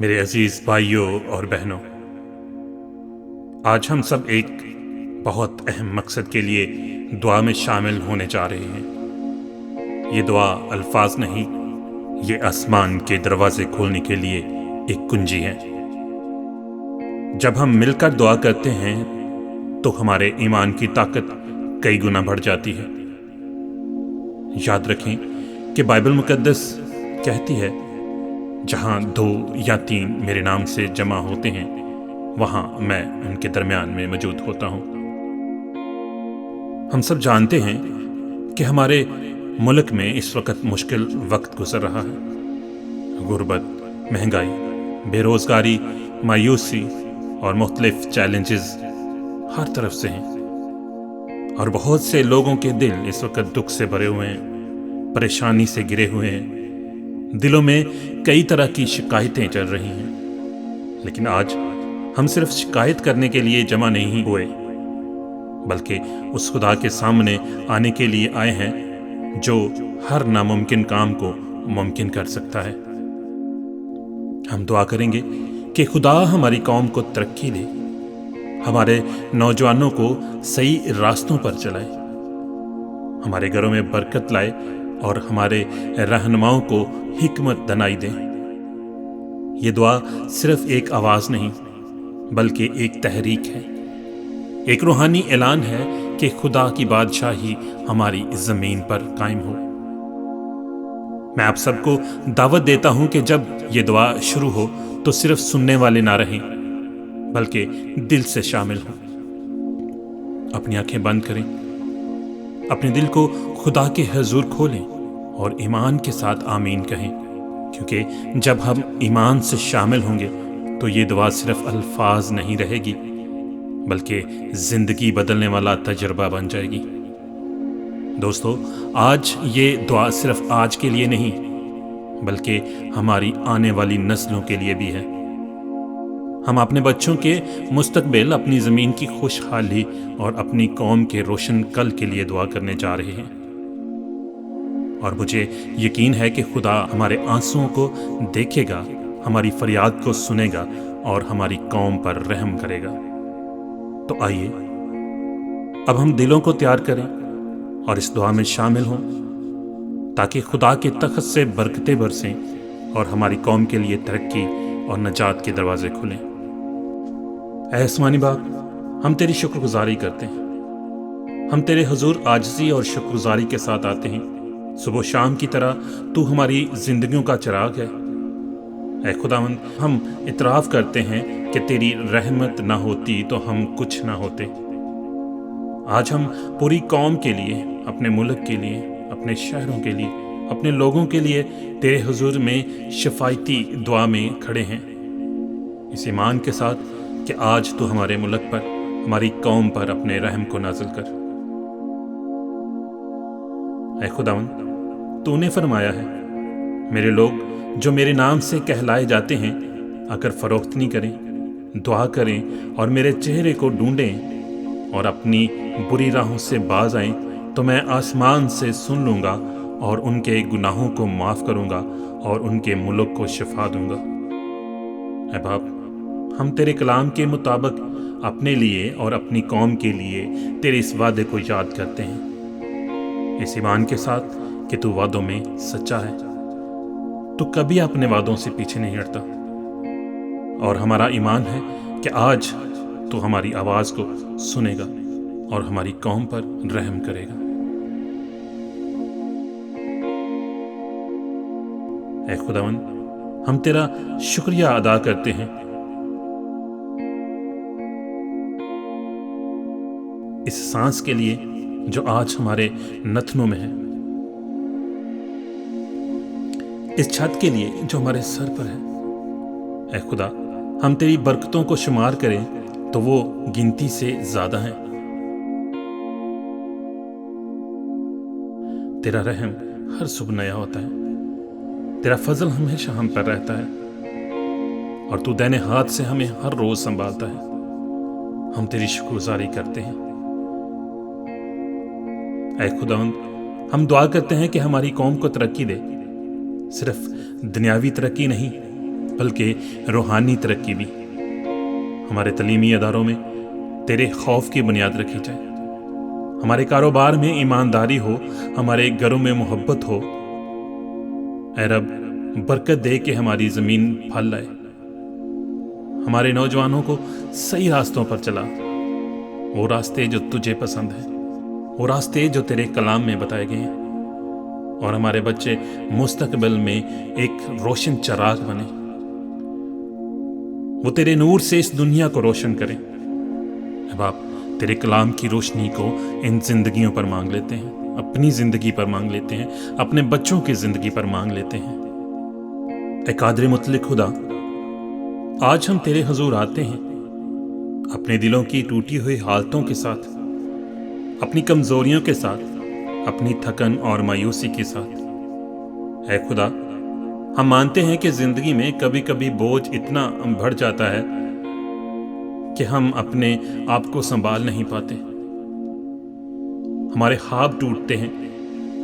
میرے عزیز بھائیوں اور بہنوں، آج ہم سب ایک بہت اہم مقصد کے لیے دعا میں شامل ہونے جا رہے ہیں۔ یہ دعا الفاظ نہیں، یہ آسمان کے دروازے کھولنے کے لیے ایک کنجی ہے۔ جب ہم مل کر دعا کرتے ہیں تو ہمارے ایمان کی طاقت کئی گنا بڑھ جاتی ہے۔ یاد رکھیں کہ بائبل مقدس کہتی ہے، جہاں 2 یا 3 میرے نام سے جمع ہوتے ہیں وہاں میں ان کے درمیان میں موجود ہوتا ہوں۔ ہم سب جانتے ہیں کہ ہمارے ملک میں اس وقت مشکل وقت گزر رہا ہے۔ غربت، مہنگائی، بے روزگاری، مایوسی اور مختلف چیلنجز ہر طرف سے ہیں، اور بہت سے لوگوں کے دل اس وقت دکھ سے بھرے ہوئے ہیں، پریشانی سے گرے ہوئے ہیں۔ دلوں میں کئی طرح کی شکایتیں چل رہی ہیں، لیکن آج ہم صرف شکایت کرنے کے لیے جمع نہیں ہوئے، بلکہ اس خدا کے سامنے آنے کے لیے آئے ہیں جو ہر ناممکن کام کو ممکن کر سکتا ہے۔ ہم دعا کریں گے کہ خدا ہماری قوم کو ترقی دے، ہمارے نوجوانوں کو صحیح راستوں پر چلائے، ہمارے گھروں میں برکت لائے اور ہمارے رہنماؤں کو حکمت دانائی دے۔ یہ دعا صرف ایک آواز نہیں بلکہ ایک تحریک ہے، ایک روحانی اعلان ہے کہ خدا کی بادشاہی ہماری زمین پر قائم ہو۔ میں آپ سب کو دعوت دیتا ہوں کہ جب یہ دعا شروع ہو تو صرف سننے والے نہ رہیں بلکہ دل سے شامل ہوں۔ اپنی آنکھیں بند کریں، اپنے دل کو خدا کے حضور کھولیں اور ایمان کے ساتھ آمین کہیں، کیونکہ جب ہم ایمان سے شامل ہوں گے تو یہ دعا صرف الفاظ نہیں رہے گی بلکہ زندگی بدلنے والا تجربہ بن جائے گی۔ دوستو، آج یہ دعا صرف آج کے لیے نہیں بلکہ ہماری آنے والی نسلوں کے لیے بھی ہے۔ ہم اپنے بچوں کے مستقبل، اپنی زمین کی خوشحالی اور اپنی قوم کے روشن کل کے لیے دعا کرنے جا رہے ہیں، اور مجھے یقین ہے کہ خدا ہمارے آنسوؤں کو دیکھے گا، ہماری فریاد کو سنے گا اور ہماری قوم پر رحم کرے گا۔ تو آئیے اب ہم دلوں کو تیار کریں اور اس دعا میں شامل ہوں تاکہ خدا کے تخت سے برکتیں برسیں اور ہماری قوم کے لیے ترقی اور نجات کے دروازے کھلیں۔ اے آسمانی باپ، ہم تیری شکر گزاری کرتے ہیں، ہم تیرے حضور عاجزی اور شکر گزاری کے ساتھ آتے ہیں۔ صبح و شام کی طرح تو ہماری زندگیوں کا چراغ ہے۔ اے خداوند، ہم اعتراف کرتے ہیں کہ تیری رحمت نہ ہوتی تو ہم کچھ نہ ہوتے۔ آج ہم پوری قوم کے لیے، اپنے ملک کے لیے، اپنے شہروں کے لیے، اپنے لوگوں کے لیے تیرے حضور میں شفاعتی دعا میں کھڑے ہیں، اس ایمان کے ساتھ کہ آج تو ہمارے ملک پر، ہماری قوم پر اپنے رحم کو نازل کر۔ اے خداوند، تو نے فرمایا ہے، میرے لوگ جو میرے نام سے کہلائے جاتے ہیں اگر فروختنی کریں، دعا کریں اور میرے چہرے کو ڈھونڈیں اور اپنی بری راہوں سے باز آئیں تو میں آسمان سے سن لوں گا اور ان کے گناہوں کو معاف کروں گا اور ان کے ملک کو شفا دوں گا۔ اے باپ، ہم تیرے کلام کے مطابق اپنے لیے اور اپنی قوم کے لیے تیرے اس وعدے کو یاد کرتے ہیں، اس ایمان کے ساتھ کہ تو وعدوں میں سچا ہے، تو کبھی اپنے وعدوں سے پیچھے نہیں ہٹتا، اور ہمارا ایمان ہے کہ آج تو ہماری آواز کو سنے گا اور ہماری قوم پر رحم کرے گا۔ اے خداوند، ہم تیرا شکریہ ادا کرتے ہیں اس سانس کے لیے جو آج ہمارے نتنوں میں ہے، اس چھت کے لیے جو ہمارے سر پر ہے۔ اے خدا، ہم تیری برکتوں کو شمار کریں تو وہ گنتی سے زیادہ ہیں۔ تیرا رحم ہر صبح نیا ہوتا ہے، تیرا فضل ہمیشہ ہم پر رہتا ہے، اور تو دائنے ہاتھ سے ہمیں ہر روز سنبھالتا ہے۔ ہم تیری شکر گزاری کرتے ہیں۔ اے خداوند، ہم دعا کرتے ہیں کہ ہماری قوم کو ترقی دے، صرف دنیاوی ترقی نہیں بلکہ روحانی ترقی بھی۔ ہمارے تعلیمی اداروں میں تیرے خوف کی بنیاد رکھی جائے، ہمارے کاروبار میں ایمانداری ہو، ہمارے گھروں میں محبت ہو۔ اے رب، برکت دے کہ ہماری زمین پھل لائے، ہمارے نوجوانوں کو صحیح راستوں پر چلا، وہ راستے جو تجھے پسند ہیں، وہ راستے جو تیرے کلام میں بتائے گئے ہیں، اور ہمارے بچے مستقبل میں ایک روشن چراغ بنے، وہ تیرے نور سے اس دنیا کو روشن کریں۔ اے باپ، تیرے کلام کی روشنی کو ان زندگیوں پر مانگ لیتے ہیں، اپنی زندگی پر مانگ لیتے ہیں، اپنے بچوں کی زندگی پر مانگ لیتے ہیں۔ اے قادر مطلق خدا، آج ہم تیرے حضور آتے ہیں اپنے دلوں کی ٹوٹی ہوئی حالتوں کے ساتھ، اپنی کمزوریوں کے ساتھ، اپنی تھکن اور مایوسی کے ساتھ۔ اے خدا، ہم مانتے ہیں کہ زندگی میں کبھی کبھی بوجھ اتنا بڑھ جاتا ہے کہ ہم اپنے آپ کو سنبھال نہیں پاتے، ہمارے خواب ٹوٹتے ہیں،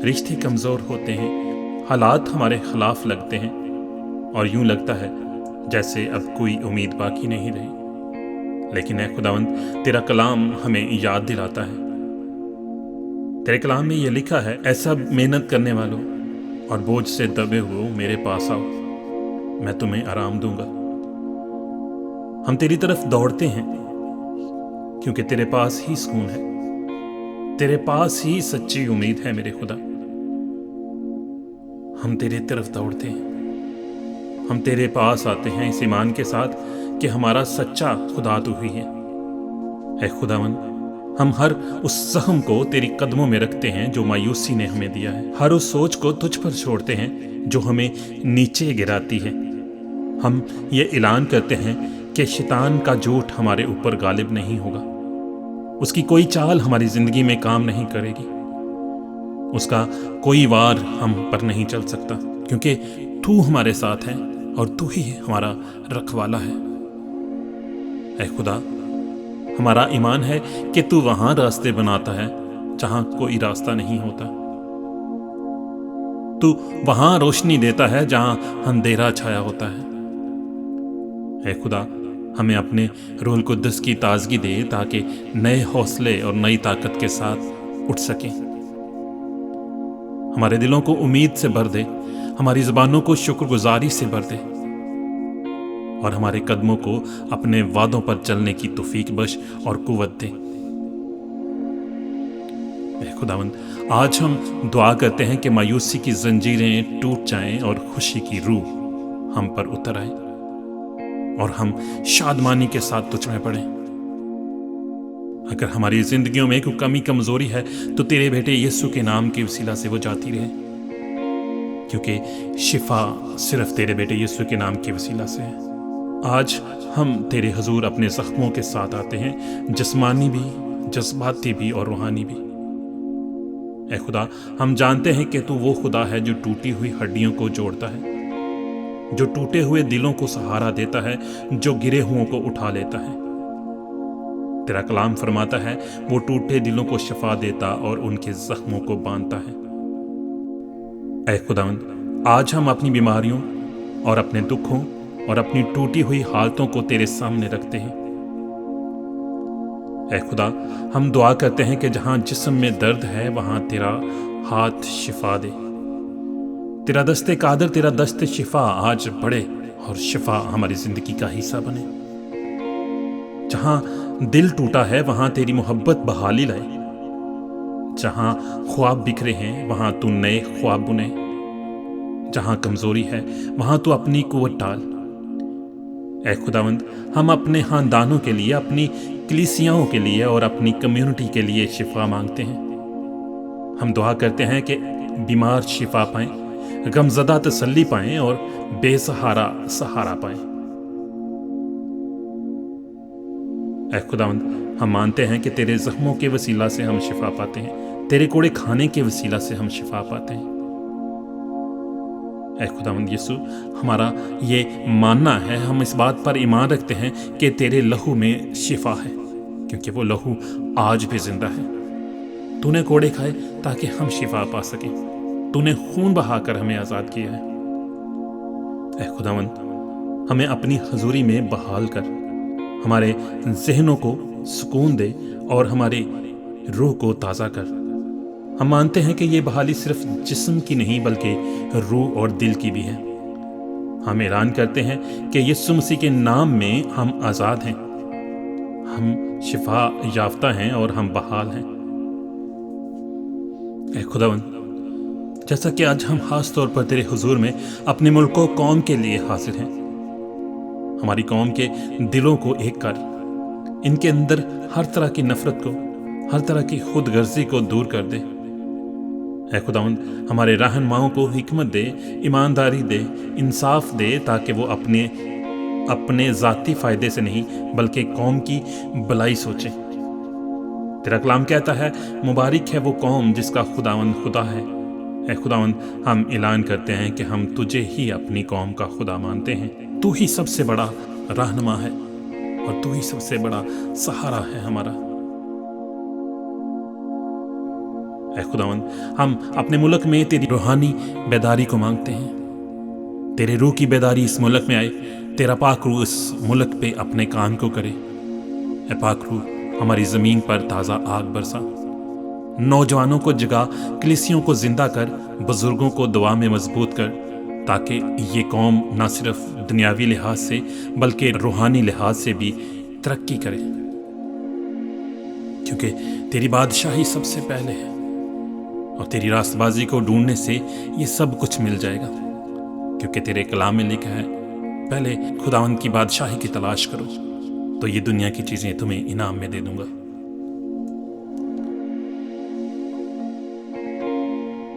رشتے کمزور ہوتے ہیں، حالات ہمارے خلاف لگتے ہیں، اور یوں لگتا ہے جیسے اب کوئی امید باقی نہیں رہی۔ لیکن اے خداوند، تیرا کلام ہمیں یاد دلاتا ہے، تیرے کلام میں یہ لکھا ہے، اے سب محنت کرنے والوں اور بوجھ سے دبے ہوئے میرے پاس آؤ، میں تمہیں آرام دوں گا۔ ہم تیری طرف دوڑتے ہیں کیونکہ تیرے پاس ہی سکون ہے، تیرے پاس ہی سچی امید ہے میرے خدا۔ ہم تیری طرف دوڑتے ہیں، ہم تیرے پاس آتے ہیں اس ایمان کے ساتھ کہ ہمارا سچا خدا تو ہی ہے۔ اے خداوند، ہم ہر اس زخم کو تیری قدموں میں رکھتے ہیں جو مایوسی نے ہمیں دیا ہے، ہر اس سوچ کو تجھ پر چھوڑتے ہیں جو ہمیں نیچے گراتی ہے۔ ہم یہ اعلان کرتے ہیں کہ شیطان کا جھوٹ ہمارے اوپر غالب نہیں ہوگا، اس کی کوئی چال ہماری زندگی میں کام نہیں کرے گی، اس کا کوئی وار ہم پر نہیں چل سکتا، کیونکہ تو ہمارے ساتھ ہے اور تو ہی ہمارا رکھوالا ہے۔ اے خدا، ہمارا ایمان ہے کہ تو وہاں راستے بناتا ہے جہاں کوئی راستہ نہیں ہوتا، تو وہاں روشنی دیتا ہے جہاں اندھیرا چھایا ہوتا ہے۔ اے خدا، ہمیں اپنے روح القدس کی تازگی دے تاکہ نئے حوصلے اور نئی طاقت کے ساتھ اٹھ سکیں، ہمارے دلوں کو امید سے بھر دے، ہماری زبانوں کو شکر گزاری سے بھر دے، اور ہمارے قدموں کو اپنے وعدوں پر چلنے کی توفیق بخش اور قوت دے۔ اے خداوند، آج ہم دعا کرتے ہیں کہ مایوسی کی زنجیریں ٹوٹ جائیں اور خوشی کی روح ہم پر اتر آئے، اور ہم شادمانی کے ساتھ تجھ میں پڑیں۔ اگر ہماری زندگیوں میں کوئی کمی کمزوری ہے تو تیرے بیٹے یسوع کے نام کے وسیلہ سے وہ جاتی رہے، کیونکہ شفا صرف تیرے بیٹے یسوع کے نام کے وسیلہ سے ہے۔ آج ہم تیرے حضور اپنے زخموں کے ساتھ آتے ہیں، جسمانی بھی، جذباتی بھی اور روحانی بھی۔ اے خدا، ہم جانتے ہیں کہ تو وہ خدا ہے جو ٹوٹی ہوئی ہڈیوں کو جوڑتا ہے، جو ٹوٹے ہوئے دلوں کو سہارا دیتا ہے، جو گرے ہوئوں کو اٹھا لیتا ہے۔ تیرا کلام فرماتا ہے، وہ ٹوٹے دلوں کو شفا دیتا اور ان کے زخموں کو باندھتا ہے۔ اے خداوند، آج ہم اپنی بیماریوں اور اپنے دکھوں اور اپنی ٹوٹی ہوئی حالتوں کو تیرے سامنے رکھتے ہیں۔ اے خدا، ہم دعا کرتے ہیں کہ جہاں جسم میں درد ہے وہاں تیرا ہاتھ شفا دے، تیرا دست قادر، تیرا دست شفا آج بڑھے اور شفا ہماری زندگی کا حصہ بنے۔ جہاں دل ٹوٹا ہے وہاں تیری محبت بحالی لائے، جہاں خواب بکھرے ہیں وہاں تو نئے خواب بنے، جہاں کمزوری ہے وہاں تو اپنی قوت ڈال۔ اے خداوند، ہم اپنے خاندانوں کے لیے، اپنی کلیسیاؤں کے لیے اور اپنی کمیونٹی کے لیے شفا مانگتے ہیں۔ ہم دعا کرتے ہیں کہ بیمار شفا پائیں، غمزدہ تسلی پائیں اور بے سہارا سہارا پائیں۔ اے خداوند، ہم مانتے ہیں کہ تیرے زخموں کے وسیلہ سے ہم شفا پاتے ہیں، تیرے کوڑے کھانے کے وسیلہ سے ہم شفا پاتے ہیں۔ اے خداوند یسوع، ہمارا یہ ماننا ہے، ہم اس بات پر ایمان رکھتے ہیں کہ تیرے لہو میں شفا ہے، کیونکہ وہ لہو آج بھی زندہ ہے۔ تو نے کوڑے کھائے تاکہ ہم شفا پا سکیں، تو نے خون بہا کر ہمیں آزاد کیا ہے۔ اے خداوند، ہمیں اپنی حضوری میں بحال کر، ہمارے ذہنوں کو سکون دے اور ہماری روح کو تازہ کر۔ ہم مانتے ہیں کہ یہ بحالی صرف جسم کی نہیں بلکہ روح اور دل کی بھی ہے۔ ہم اعلان کرتے ہیں کہ یسوع مسیح کے نام میں ہم آزاد ہیں، ہم شفا یافتہ ہیں اور ہم بحال ہیں۔ اے خداوند، جیسا کہ آج ہم خاص طور پر تیرے حضور میں اپنے ملک و قوم کے لیے حاضر ہیں، ہماری قوم کے دلوں کو ایک کر، ان کے اندر ہر طرح کی نفرت کو، ہر طرح کی خود غرضی کو دور کر دے۔ اے خداوند، ہمارے رہنماؤں کو حکمت دے، ایمانداری دے، انصاف دے، تاکہ وہ اپنے ذاتی فائدے سے نہیں بلکہ قوم کی بھلائی سوچیں۔ تیرا کلام کہتا ہے، مبارک ہے وہ قوم جس کا خداوند خدا ہے۔ اے خداوند، ہم اعلان کرتے ہیں کہ ہم تجھے ہی اپنی قوم کا خدا مانتے ہیں۔ تو ہی سب سے بڑا رہنما ہے اور تو ہی سب سے بڑا سہارا ہے ہمارا۔ اے خداوند، ہم اپنے ملک میں تیری روحانی بیداری کو مانگتے ہیں۔ تیرے روح کی بیداری اس ملک میں آئے، تیرا پاک روح اس ملک پہ اپنے کام کو کرے۔ اے پاک روح، ہماری زمین پر تازہ آگ برسا، نوجوانوں کو جگا، کلیسیوں کو زندہ کر، بزرگوں کو دعا میں مضبوط کر، تاکہ یہ قوم نہ صرف دنیاوی لحاظ سے بلکہ روحانی لحاظ سے بھی ترقی کرے، کیونکہ تیری بادشاہی سب سے پہلے ہے اور تیری راست بازی کو ڈھونڈنے سے یہ سب کچھ مل جائے گا، کیونکہ تیرے کلام میں لکھا ہے، پہلے خداوند کی بادشاہی کی تلاش کرو تو یہ دنیا کی چیزیں تمہیں انعام میں دے دوں گا۔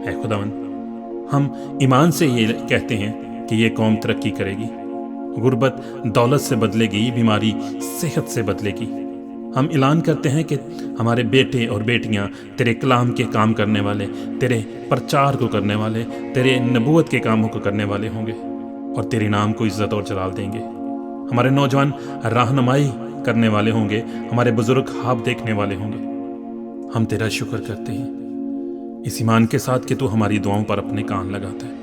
اے خداوند، ہم ایمان سے یہ کہتے ہیں کہ یہ قوم ترقی کرے گی، غربت دولت سے بدلے گی، بیماری صحت سے بدلے گی۔ ہم اعلان کرتے ہیں کہ ہمارے بیٹے اور بیٹیاں تیرے کلام کے کام کرنے والے، تیرے پرچار کو کرنے والے، تیرے نبوت کے کاموں کو کرنے والے ہوں گے اور تیرے نام کو عزت اور جلال دیں گے۔ ہمارے نوجوان رہنمائی کرنے والے ہوں گے، ہمارے بزرگ خواب دیکھنے والے ہوں گے۔ ہم تیرا شکر کرتے ہیں اس ایمان کے ساتھ کہ تو ہماری دعاؤں پر اپنے کان لگاتا ہے،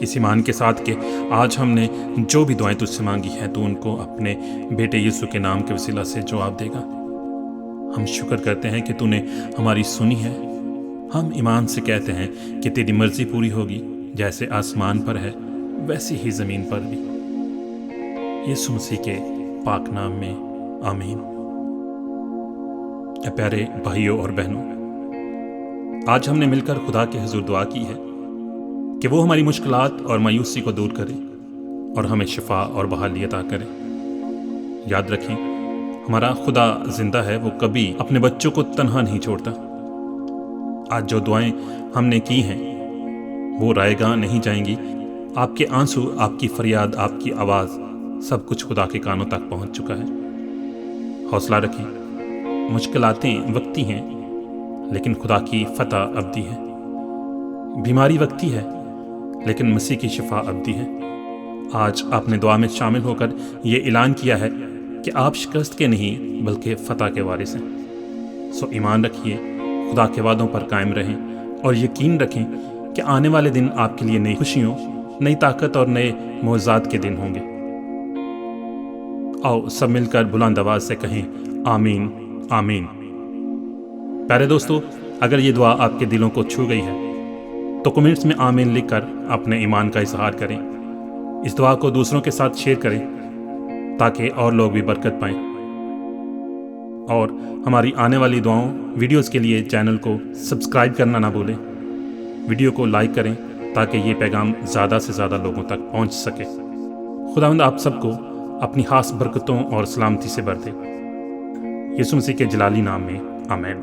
اس ایمان کے ساتھ کہ آج ہم نے جو بھی دعائیں تجھ سے مانگی ہیں تو ان کو اپنے بیٹے یسوع کے نام کے وسیلہ سے جواب دے گا۔ ہم شکر کرتے ہیں کہ تو نے ہماری سنی ہے۔ ہم ایمان سے کہتے ہیں کہ تیری مرضی پوری ہوگی، جیسے آسمان پر ہے ویسی ہی زمین پر بھی۔ یسوع مسیح کے پاک نام میں آمین۔ اے پیارے بھائیوں اور بہنوں، آج ہم نے مل کر خدا کے حضور دعا کی ہے کہ وہ ہماری مشکلات اور مایوسی کو دور کرے اور ہمیں شفا اور بحالی عطا کرے۔ یاد رکھیں، ہمارا خدا زندہ ہے، وہ کبھی اپنے بچوں کو تنہا نہیں چھوڑتا۔ آج جو دعائیں ہم نے کی ہیں وہ رائے گاہ نہیں جائیں گی۔ آپ کے آنسو، آپ کی فریاد، آپ کی آواز، سب کچھ خدا کے کانوں تک پہنچ چکا ہے۔ حوصلہ رکھیں، مشکلاتیں وقتی ہیں لیکن خدا کی فتح ابدی ہے۔ بیماری وقتی ہے لیکن مسیح کی شفا ابدی ہے۔ آج آپ نے دعا میں شامل ہو کر یہ اعلان کیا ہے کہ آپ شکست کے نہیں بلکہ فتح کے وارث ہیں۔ سو ایمان رکھیے، خدا کے وعدوں پر قائم رہیں اور یقین رکھیں کہ آنے والے دن آپ کے لیے نئی خوشیوں، نئی طاقت اور نئے معجزات کے دن ہوں گے۔ آؤ سب مل کر بلند آواز سے کہیں آمین آمین۔ پیارے دوستو، اگر یہ دعا آپ کے دلوں کو چھو گئی ہے تو کمنٹس میں آمین لکھ کر اپنے ایمان کا اظہار کریں۔ اس دعا کو دوسروں کے ساتھ شیئر کریں تاکہ اور لوگ بھی برکت پائیں، اور ہماری آنے والی دعاؤں ویڈیوز کے لیے چینل کو سبسکرائب کرنا نہ بھولیں۔ ویڈیو کو لائک کریں تاکہ یہ پیغام زیادہ سے زیادہ لوگوں تک پہنچ سکے۔ خداوند آپ سب کو اپنی خاص برکتوں اور سلامتی سے بھر دے۔ یسوع مسیح کے جلالی نام میں آمین۔